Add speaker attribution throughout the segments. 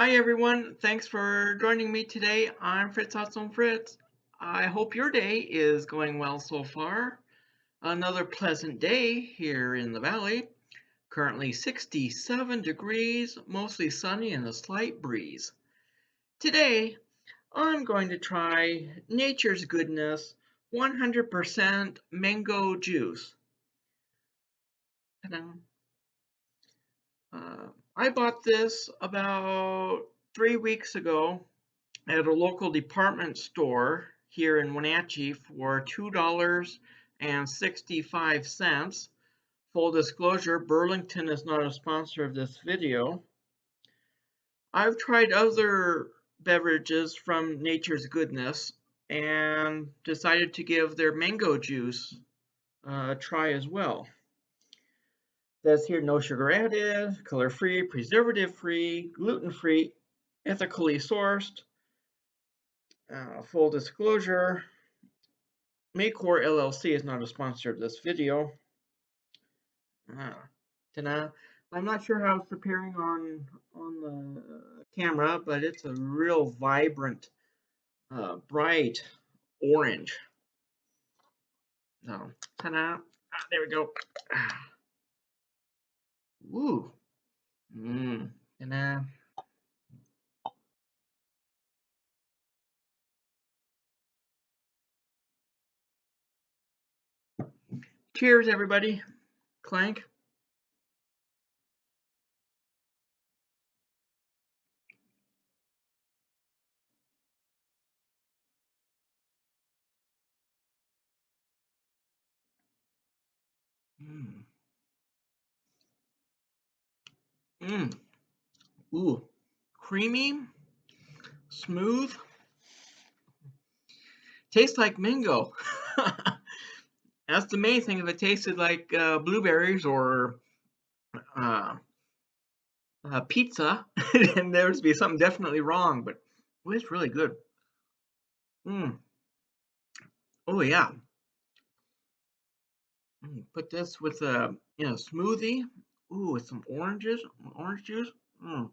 Speaker 1: Hi everyone, thanks for joining me today. I'm Fritz Awesome Fritz. I hope your day is going well so far. Another pleasant day here in the valley. Currently 67 degrees, mostly sunny and a slight breeze. Today, I'm going to try Nature's Goodness 100% mango juice. Ta-da. I bought this about 3 weeks ago at a local department store here in Wenatchee for $2.65. Full disclosure, Burlington is not a sponsor of this video. I've tried other beverages from Nature's Goodness and decided to give their mango juice a try as well. It says here no sugar added, color free, preservative free, gluten free, ethically sourced. Full disclosure, Maycore LLC is not a sponsor of this video. Ta-da. I'm not sure how it's appearing on the camera, but it's a real vibrant, bright orange. So, ta-da. There we go. Woo. Ta-da. Cheers, everybody. Clank. Mm. Mm. Ooh. Creamy, smooth. Tastes like mango. That's the main thing. If it tasted like blueberries or uh, pizza, then there would be something definitely wrong. But it's really good. Mm. Oh yeah. Put this with a smoothie. Ooh, with some orange juice. Mm.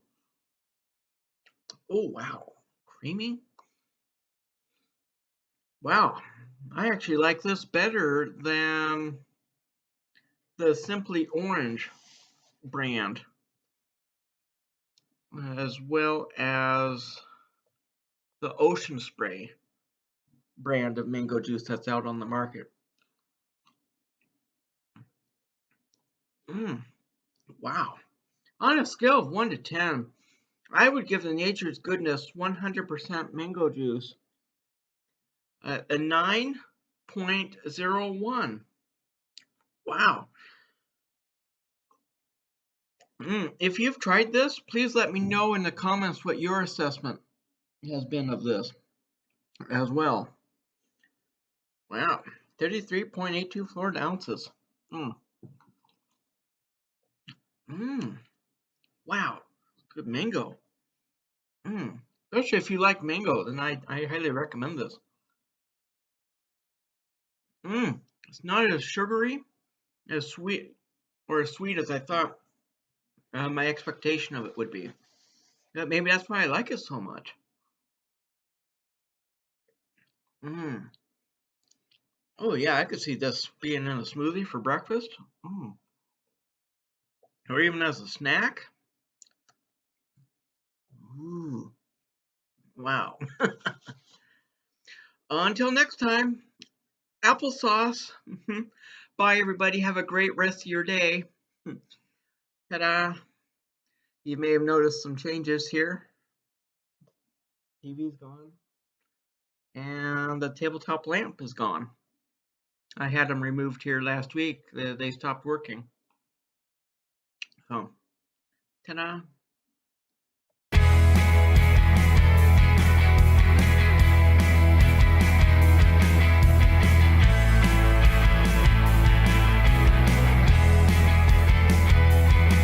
Speaker 1: Oh wow, creamy. Wow, I actually like this better than the Simply Orange brand, as well as the Ocean Spray brand of mango juice that's out on the market. Mm. Wow. On a scale of 1 to 10, I would give the Nature's Goodness 100% mango juice a 9.01. Wow. If you've tried this, please let me know in the comments what your assessment has been of this as well. Wow. 33.82 fluid ounces. Mm. Mm. Wow. Good mango. Especially if you like mango, then I highly recommend this. It's not as sugary, as sweet, or as sweet as I thought my expectation of it would be. Maybe that's why I like it so much. Mm. Oh yeah, I could see this being in a smoothie for breakfast, or even as a snack. Ooh, wow. Until next time, applesauce. Bye, everybody. Have a great rest of your day. Ta-da. You may have noticed some changes here. TV's gone, and the tabletop lamp is gone. I had them removed here last week. They stopped working. So, ta-da.